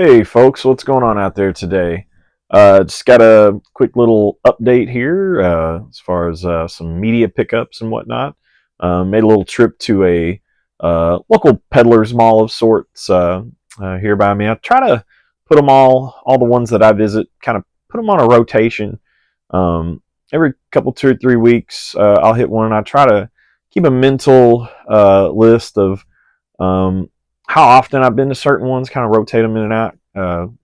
Hey folks, what's going on out there today? Just got a quick little update here as far as some media pickups and whatnot. Made a little trip to a local peddler's mall of sorts here by me. I try to put them all the ones that I visit, kind of put them on a rotation. Every couple, 2 or 3 weeks, I'll hit one. I try to keep a mental list of how often I've been to certain ones, kind of rotate them in and out.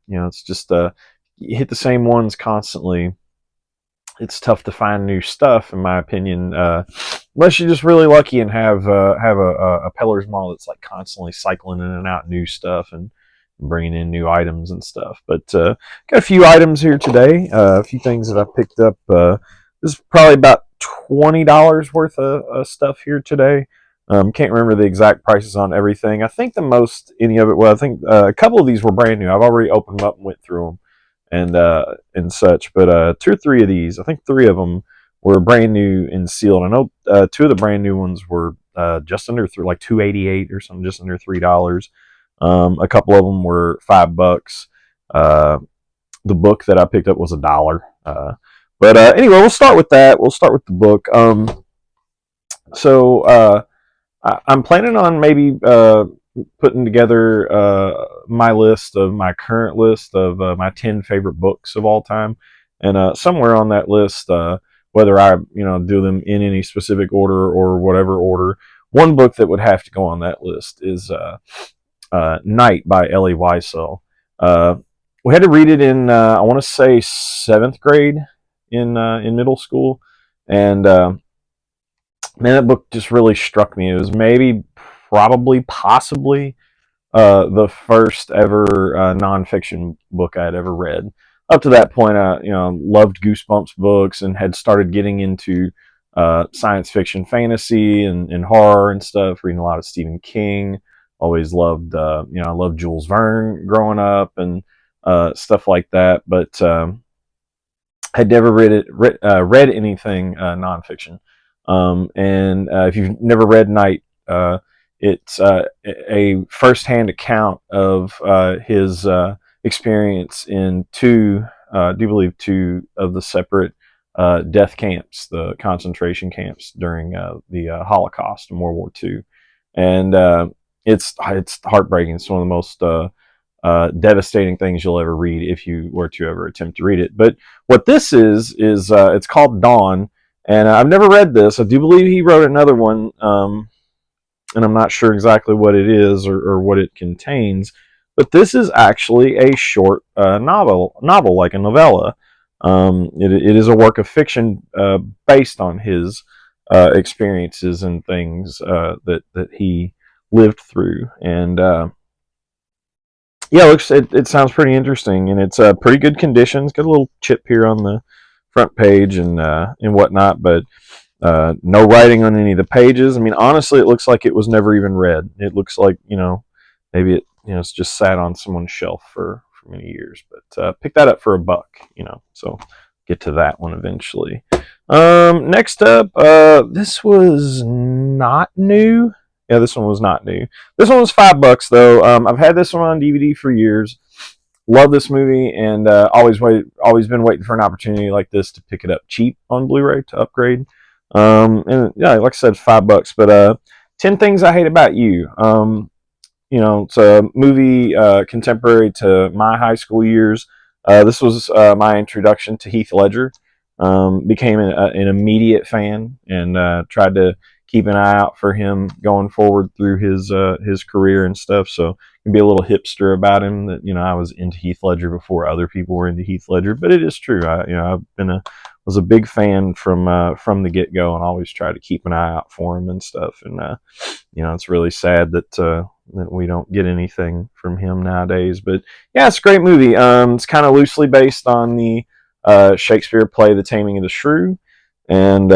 It's just you hit the same ones constantly. It's tough to find new stuff, in my opinion, unless you're just really lucky and have a Peller's Mall that's like constantly cycling in and out new stuff and bringing in new items and stuff. But got a few items here today, a few things that I picked up. This is probably about $20 worth of stuff here today. Can't remember the exact prices on everything. I think the most any of it. Well, I think a couple of these were brand new. I've already opened them up and went through them and such. But 2 or 3 of these, I think 3 of them were brand new and sealed. I know 2 of the brand new ones were just under like $2.88 or something, just under $3. A couple of them were $5. The book that I picked up was $1. But anyway, we'll start with that. We'll start with the book. I'm planning on maybe putting together my current list of my 10 favorite books of all time, and somewhere on that list, whether I do them in any specific order or whatever order, one book that would have to go on that list is Night by L.A. Wiesel. We had to read it in I want to say 7th grade in middle school, and man, that book just really struck me. It was possibly the first ever nonfiction book I had ever read. Up to that point, I loved Goosebumps books and had started getting into science fiction, fantasy, and horror and stuff. Reading a lot of Stephen King. Always loved I loved Jules Verne growing up and stuff like that. But had never read anything nonfiction. And if you've never read Night, it's a first-hand account of his experience in I do believe two of the separate death camps, the concentration camps during the Holocaust in World War II, and it's heartbreaking. It's one of the most devastating things you'll ever read if you were to ever attempt to read it. But what this is it's called Dawn. And I've never read this. I do believe he wrote another one, and I'm not sure exactly what it is or what it contains. But this is actually a short novel like a novella. It is a work of fiction based on his experiences and things that he lived through. And yeah, it sounds pretty interesting, and it's pretty good conditions. Got a little chip here on the front page and whatnot, but no writing on any of the pages. I mean, honestly, it looks like it was never even read. It looks like maybe it's just sat on someone's shelf for many years. But pick that up for $1. So get to that one eventually. Next up, this was not new. Yeah, this one was not new. This one was $5 though. I've had this one on DVD for years. Love this movie, and always been waiting for an opportunity like this to pick it up cheap on Blu-ray to upgrade. And yeah, like I said, $5. But 10 Things I Hate About You. It's a movie contemporary to my high school years. This was my introduction to Heath Ledger. Became an immediate fan, and tried to keep an eye out for him going forward through his career and stuff. So can be a little hipster about him that I was into Heath Ledger before other people were into Heath Ledger, but it is true. I've was a big fan from the get go, and always tried to keep an eye out for him and stuff. And it's really sad that we don't get anything from him nowadays. But yeah, it's a great movie. It's kind of loosely based on the Shakespeare play The Taming of the Shrew, and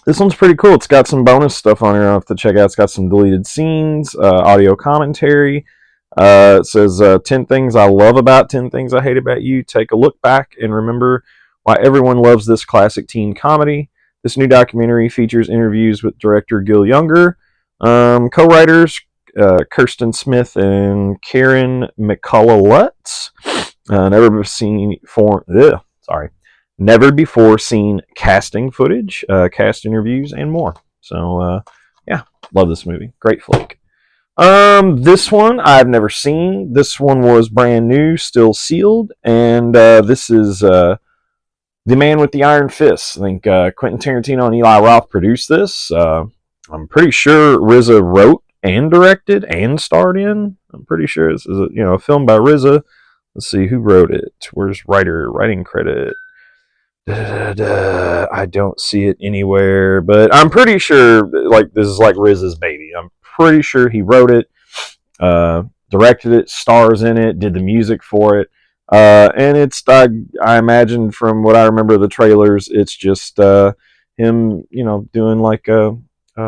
this one's pretty cool. It's got some bonus stuff on here I'll have to check out. It's got some deleted scenes, audio commentary. It says 10 things I love about 10 things I hate about you. Take a look back and remember why everyone loves this classic teen comedy. This new documentary features interviews with director Gil Younger, co-writers Kirsten Smith and Karen McCullough-Lutz. Never before seen casting footage, cast interviews, and more. So yeah, love this movie. Great flick. This one I've never seen. This one was brand new, still sealed, and this is The Man with the Iron Fist. I think Quentin Tarantino and Eli Roth produced this. I'm pretty sure RZA wrote and directed and starred in. I'm pretty sure this is a film by RZA. Let's see who wrote it. Where's writing credit? I don't see it anywhere, but I'm pretty sure like this is like RZA's baby. I'm pretty sure he wrote it, directed it, stars in it, did the music for it, and it's I imagine from what I remember of the trailers, it's just him, doing like a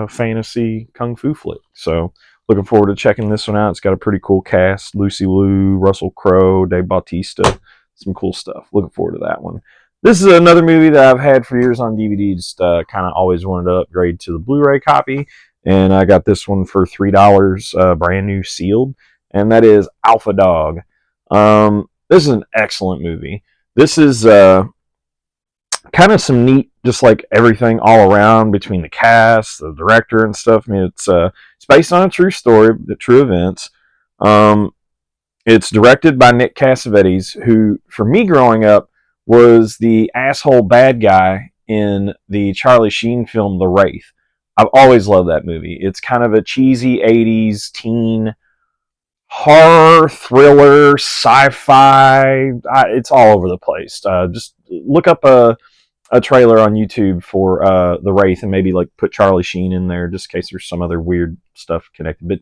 fantasy kung fu flick. So looking forward to checking this one out. It's got a pretty cool cast: Lucy Liu, Russell Crowe, Dave Bautista, some cool stuff. Looking forward to that one. This is another movie that I've had for years on DVD. Just kind of always wanted to upgrade to the Blu-ray copy, and I got this one for $3, brand new, sealed, and that is Alpha Dog. This is an excellent movie. This is kind of some neat, just like everything all around between the cast, the director, and stuff. I mean, it's based on a true story, the true events. It's directed by Nick Cassavetes, who, for me growing up, was the asshole bad guy in the Charlie Sheen film The Wraith. I've always loved that movie. It's kind of a cheesy 80s teen horror, thriller, sci-fi. It's all over the place. Just look up a trailer on YouTube for The Wraith and maybe like put Charlie Sheen in there just in case there's some other weird stuff connected. But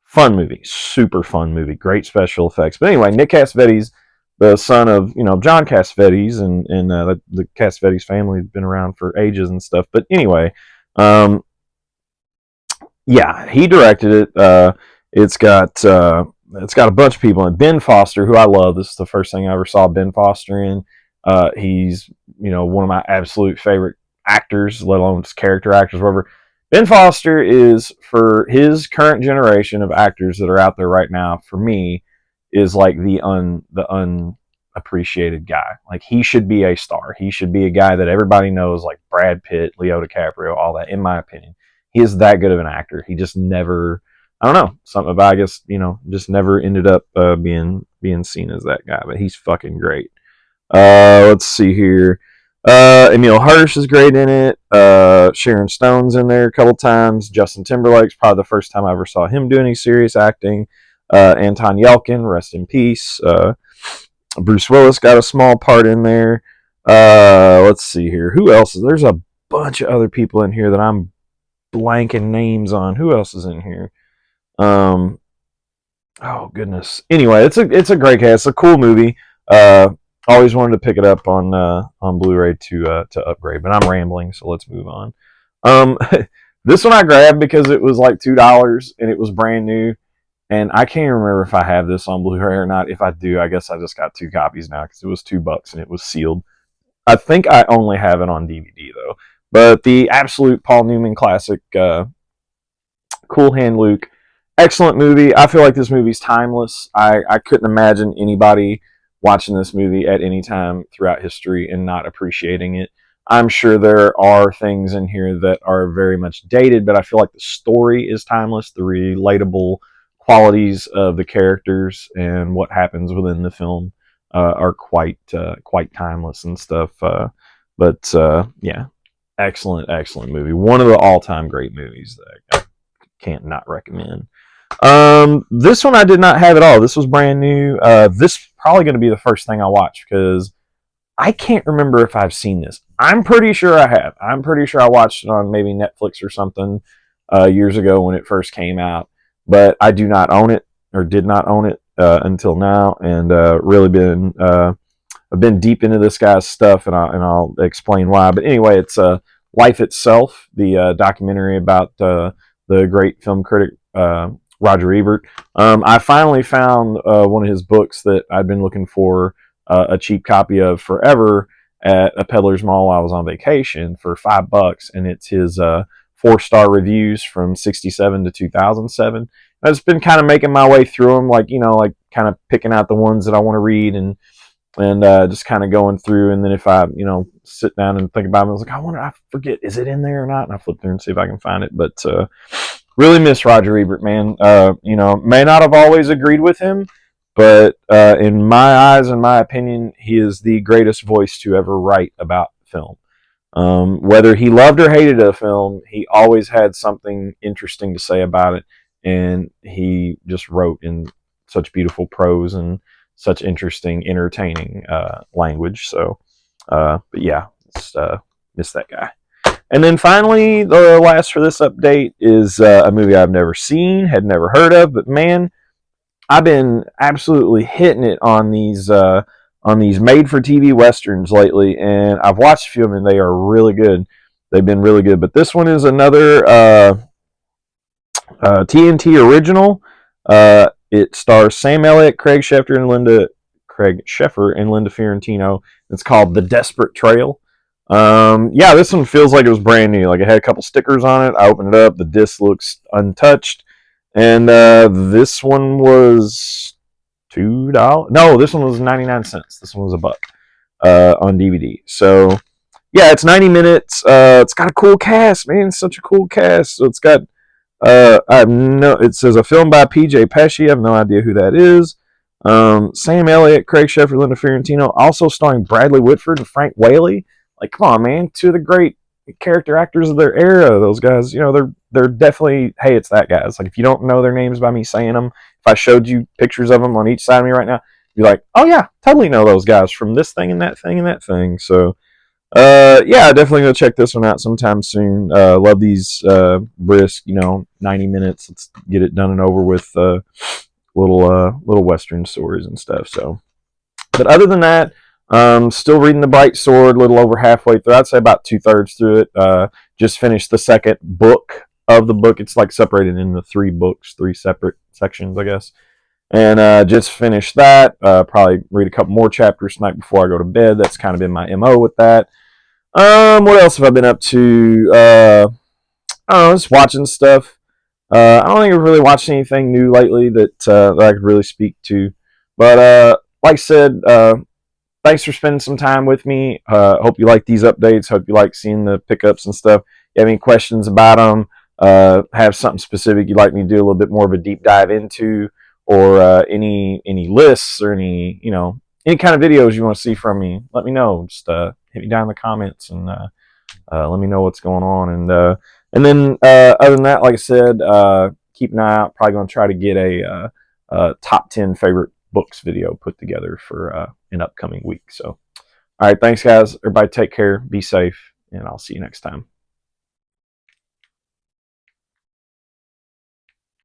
fun movie. Super fun movie. Great special effects. But anyway, Nick Cassavetes, the son of John Cassavetes, and the Cassavetes family has been around for ages and stuff. But anyway, yeah, he directed it. It's got a bunch of people in. Ben Foster, who I love. This is the first thing I ever saw Ben Foster in. He's one of my absolute favorite actors, let alone just character actors, whatever. Ben Foster is, for his current generation of actors that are out there right now, for me, is like the unappreciated guy. Like, he should be a star. He should be a guy that everybody knows, like Brad Pitt, Leo DiCaprio, all that, in my opinion. He is that good of an actor. He just never, I don't know, something about, I guess, just never ended up being seen as that guy. But he's fucking great. Let's see here. Emil Hirsch is great in it. Sharon Stone's in there a couple times. Justin Timberlake's probably the first time I ever saw him do any serious acting. Anton Yelchin, rest in peace. Bruce Willis got a small part in there. Let's see here. Who else? There's a bunch of other people in here that I'm blanking names on. Who else is in here? Oh goodness. Anyway, it's a great cast. It's a cool movie. Always wanted to pick it up on Blu-ray to upgrade, but I'm rambling, so let's move on. This one I grabbed because it was like $2 and it was brand new. And I can't remember if I have this on Blu-ray or not. If I do, I guess I just got 2 copies now because it was $2 and it was sealed. I think I only have it on DVD though. But the absolute Paul Newman classic, Cool Hand Luke, excellent movie. I feel like this movie's timeless. I couldn't imagine anybody watching this movie at any time throughout history and not appreciating it. I'm sure there are things in here that are very much dated, but I feel like the story is timeless. The relatable qualities of the characters and what happens within the film are quite timeless and stuff. But yeah, excellent movie. One of the all-time great movies that I can't not recommend. This one I did not have at all. This was brand new. This is probably going to be the first thing I watch because I can't remember if I've seen this. I'm pretty sure I have. I'm pretty sure I watched it on maybe Netflix or something years ago when it first came out. But I do not own it, or did not own it until now, and really I've been deep into this guy's stuff, and I'll explain why. But anyway, it's Life Itself, the documentary about the great film critic Roger Ebert. I finally found one of his books that I'd been looking for a cheap copy of forever at a Peddler's Mall while I was on vacation for $5, and it's his 4-star reviews from 1967 to 2007. I've just been kind of making my way through them, like, like kind of picking out the ones that I want to read, and just kind of going through. And then if I, sit down and think about it, I was like, I forget, is it in there or not? And I flip through and see if I can find it. But really miss Roger Ebert, man. May not have always agreed with him, but in my eyes and my opinion, he is the greatest voice to ever write about film. Whether he loved or hated a film, he always had something interesting to say about it, and he just wrote in such beautiful prose and such interesting, entertaining language. So, but yeah, just miss that guy. And then finally, the last for this update is a movie I've never seen, had never heard of, but man, I've been absolutely hitting it on these made-for-TV westerns lately, and I've watched a few of them, and they are really good. They've been really good. But this one is another TNT original. It stars Sam Elliott, Craig Sheffer, and Linda Fiorentino. It's called The Desperate Trail. Yeah, this one feels like it was brand new. Like, it had a couple stickers on it. I opened it up. The disc looks untouched. And this one was $2. No, this one was 99 cents. This one was $1 on DVD. So yeah, it's 90 minutes. It's got a cool cast, man. It's such a cool cast. So it's got it says a film by PJ Pesci. I have no idea who that is. Sam Elliott, Craig Sheffer, Linda Fiorentino, also starring Bradley Whitford and Frank Whaley. Like, come on, man, two of the great character actors of their era. Those guys, they're definitely, hey, it's that guys. Like, if you don't know their names by me saying them, if I showed you pictures of them on each side of me right now, you'd be like, oh yeah, totally know those guys from this thing and that thing and that thing. So yeah, definitely gonna check this one out sometime soon. Love these brisk, 90 minutes. Let's get it done and over with. Little western stories and stuff. So, but other than that, still reading The Bright Sword, a little over halfway through. I'd say about 2/3 through it. Just finished the second book of the book. It's like separated into 3 books, 3 separate sections, I guess. And just finished that. Probably read a couple more chapters tonight before I go to bed. That's kind of been my MO with that. What else have I been up to? I don't know, just watching stuff. I don't think I've really watched anything new lately that I could really speak to. But like I said, thanks for spending some time with me. Hope you like these updates. Hope you like seeing the pickups and stuff. If you have any questions about them, have something specific you'd like me to do a little bit more of a deep dive into, or any lists or any kind of videos you want to see from me, let me know. Just hit me down in the comments and let me know what's going on. And then other than that, like I said, keep an eye out. Probably going to try to get a top 10 favorite books video put together for an upcoming week. So, all right, thanks guys. Everybody take care, be safe, and I'll see you next time.